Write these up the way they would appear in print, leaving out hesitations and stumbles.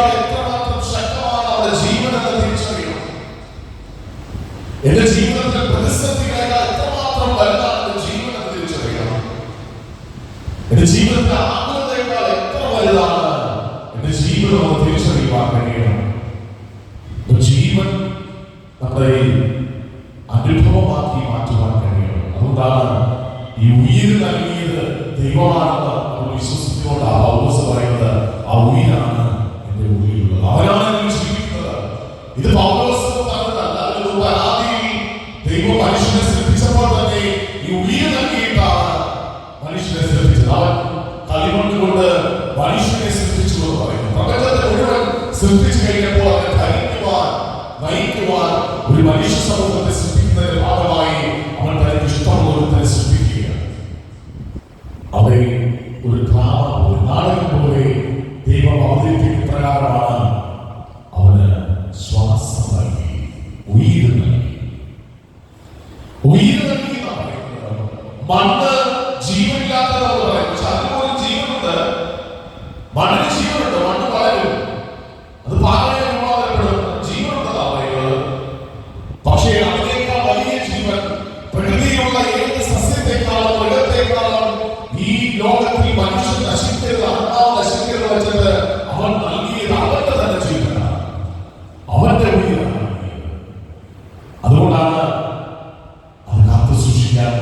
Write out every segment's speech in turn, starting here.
പ്രതിസന്ധിയേക്കാൾ എത്രമാത്രം ശക്തമാണ് അവരുടെ ജീവൻ എന്ന് തിരിച്ചറിയണം. എന്റെ ജീവിതത്തിലെ പ്രതിസന്ധികളേക്കാൾ എത്രമാത്രം വലുതാണ് എന്റെ ജീവൻ എന്ന് തിരിച്ചറിയണം. എന്റെ ജീവിതത്തിലെ ആകുലതയേക്കാൾ എത്ര വലുതാണ് എന്റെ ജീവിതം എന്ന് തിരിച്ചറിയുവാൻ കഴിയണം. ജീവൻ നമ്മുടെ അനുഭവമാക്കി മാറ്റുവാൻ കഴിയണം. അതുകൊണ്ടാണ് ഈ ഉയിര് നൽകിയത് ദൈവമാണെന്ന് നമ്മൾ വിശ്വസിച്ചുകൊണ്ട് ആ പൗലോസ് പറയുന്നത്, ആ ഉയിരാണ് എന്റെ ഉള്ളിലുള്ളത്, അവനാണ് എന്നെ ജീവിക്കുന്നത്. ഇത് പൗലോസ് പറഞ്ഞതല്ല. അതിന് ആദിയിൽ ദൈവം മനുഷ്യനെ സൃഷ്ടിച്ചപ്പോൾ തന്നെ ഈ ഉയിര് നൽകിയിട്ടാണ് മനുഷ്യനെ സൃഷ്ടിച്ചത്. അവൻ കളിമണ്ണ് കൊണ്ട് മനുഷ്യനെ സൃഷ്ടിച്ചു എന്ന് പറയുന്നു. പ്രപഞ്ചത്തെ മുഴുവൻ സൃഷ്ടിച്ചു കഴിഞ്ഞപ്പോൾ അവനെ ഭരിക്കുവാൻ, നയിക്കുവാൻ ഒരു മനുഷ്യ സമൂഹത്തെ സൃഷ്ടിക്കുന്നതിന്റെ ഭാഗമായി അവൻ തനിക്ക് ഇഷ്ടമുള്ള ഒരുത്തനെ സൃഷ്ടിക്കുകയാണ്. അവരെ ഒരു ഡ്രാമ, ഒരു നാടകം പോലെ ദൈവം അവതരിപ്പിക്കുന്ന പ്രകാരമാണ് അവന് ശ്വാസം നൽകി, ഉയിര് നൽകി. ഉയിര് നൽകി എന്നാണ് പറയുന്നത്. മണ്ണ് ജീവനില്ലാത്തതെന്ന് പറയും. പക്ഷെ അതിനൊരു ജീവനുണ്ട്. മണ്ണിന് ജീവനുണ്ട്. മണ്ണ് വളരും, അത് പാറയെ രൂപാന്തരപ്പെടും, ജീവനുണ്ടെന്നാണ് പറയുന്നത്. പക്ഷേ അതിനേക്കാൾ വലിയ ജീവൻ പ്രകൃതിയിലുള്ള ഏത് സസ്യത്തെക്കാളും മൃഗത്തെക്കാളും ഈ ലോകത്തിൽ മനുഷ്യൻ നശിക്കരുത്, ആത്മാവ് നശിക്കരുത് വെച്ചിട്ട് അവൻ നൽകിയത് അവന്റെ തന്നെ ജീവനാണ്, അവന്റെ ഉയിരാണ്. അതുകൊണ്ടാണ് അത് കാത്തു സൂക്ഷിക്കാൻ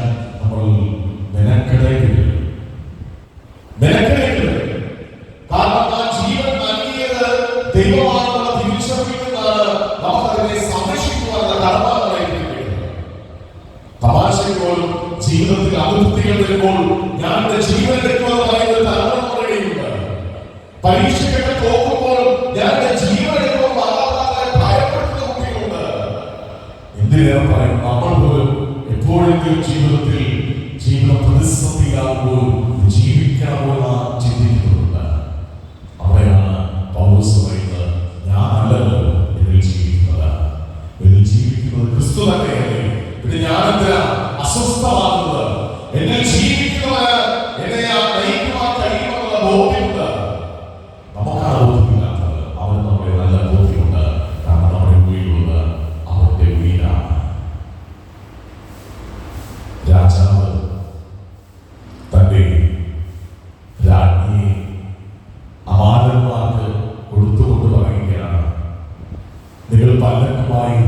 നമ്മൾ മെനക്കെടേണ്ടത്. കാരണം ആ ജീവൻ നൽകിയത് ദൈവമാണെന്നുള്ള തിരിച്ചറിവിക്കുന്നതാണ് നമുക്കതിനെ സംരക്ഷിക്കുവാനുള്ള കടമകളായിരിക്കുന്നത്. തമാശയോടും ജീവിതത്തിൽ അതിർത്തികൾ വരുമ്പോൾ ഞാൻ എന്റെ ജീവൻ എടുക്കുമെന്ന് പറയുന്ന തലമുറയുണ്ട്. പരീക്ഷയ്ക്കൊക്കെ തോക്കുമ്പോൾ ഞാൻ എന്റെ ജീവൻ എടുക്കുമ്പോൾ മാതാപിതാക്കളെ ഭയപ്പെടുത്തുന്ന കുട്ടികളുണ്ട്. എന്തിനേറെ പറയും, നമ്മൾ പോലും എപ്പോഴെങ്കിലും ജീവിതത്തിൽ ജീവിത പ്രതിസന്ധിയാകുമ്പോൾ ജീവിക്കണമോ എന്ന് ചിന്തിക്കുന്നുണ്ട്. അവിടെയാണ് പൗലോസ് പറയുന്നത്, ഞാനല്ലല്ലോ എന്നിൽ ജീവിക്കുന്നത്, എന്നിൽ ജീവിക്കുന്നത് ക്രിസ്തു തന്നെയല്ലേ. പിന്നെ ഞാനെന്തിനാ അസ്വസ്ഥമാകുന്നത്? എന്നിൽ ജീവിക്കുന്നവന് എന്നെ നയിക്കുവാൻ കഴിയുമെന്നുള്ള ബോധ്യമുണ്ട്. നമുക്കാണ് ബോധ്യമില്ലാത്തത്. അവന് നമ്മുടെ നല്ല ബോധ്യമുണ്ട്. കാരണം നമ്മുടെ ഉള്ളിലുള്ളത് അവന്റെ ഉയിരാണ്. രാജാവ് തന്റെ രാജ്ഞിയെ അമാരന്മാർക്ക് കൊടുത്തുകൊണ്ട് പറയുകയാണ്, നിങ്ങൾ പല്ലക്കുമായി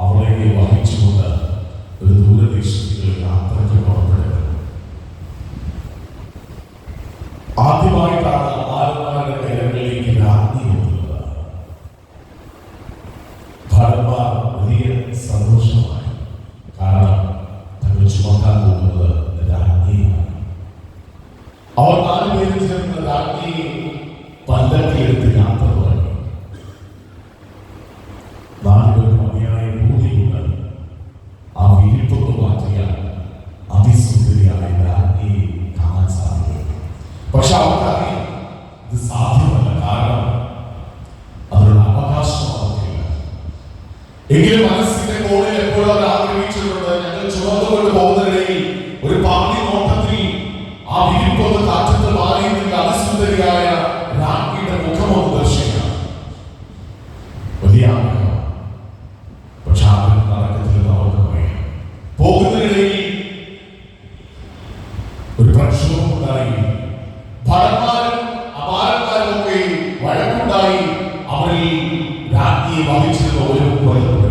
അവളെ വഹിച്ചുകൊണ്ട് ഒരു ദൂരദേശത്തിൽ യാത്രയ്ക്ക് പുറപ്പെടുക. ആദ്യമായിട്ടാണ് അമാരന്മാരുടെ കൈകളിലേക്ക് രാജ്ഞി എത്തുന്നത്. ഭടന്മാർ വലിയ സന്തോഷമായി. കാരണം തങ്ങൾ ചുമക്കാൻ പോകുന്നത് രാജ്ഞിയാണ്. അവർ 4 പേര് ചേർന്ന് രാജ്ഞിയെ പല്ലക്കിലെടുത്ത് യാത്ര തുടങ്ങി. 4 പേർക്ക് മതിയായ ബോധ്യമുണ്ട്. ആ വിരിപ്പൊന്ന് മാറ്റിയാൽ അതിസുന്ദരിയായ രാജ്ഞിയെ കാണാൻ സാധിക്കും. പക്ഷെ അവർക്കറിയാം ഇത് സാധ്യമല്ല. കാരണം അതിനുള്ള അവകാശം അവർക്കില്ല. എങ്കിലും മനസ്സിന്റെ കോണിൽ എപ്പോഴും അവർ ആഗ്രഹിച്ചിട്ടുണ്ട്, ഞങ്ങൾ ചുമന്നുകൊണ്ട് പോകുന്നതിനിടയിൽ ഒരു പാതി നോട്ടത്തിൽ ആ വിരിപ്പൊന്ന് കാറ്റത്ത് മാറിയെങ്കിൽ അതിസുന്ദരിയായ രാജ്ഞിയുടെ മുഖമൊന്ന് ദർശിക്കാം. വലിയ ആഗ്രഹം. പക്ഷെ ആഗ്രഹം നടക്കത്തില്ലെന്ന് അവർക്ക് പറയാം. പോകുന്നതിനിടയിൽ ഒരു പ്രക്ഷോഭമുണ്ടായി. ഭടന്മാരും അപാരന്മാരും ഒക്കെ വഴക്കുണ്ടായി. അവരിൽ രാജ്ഞിയെ വഹിച്ചിരുന്ന ഒരു കൊല്ലപ്പെട്ടു.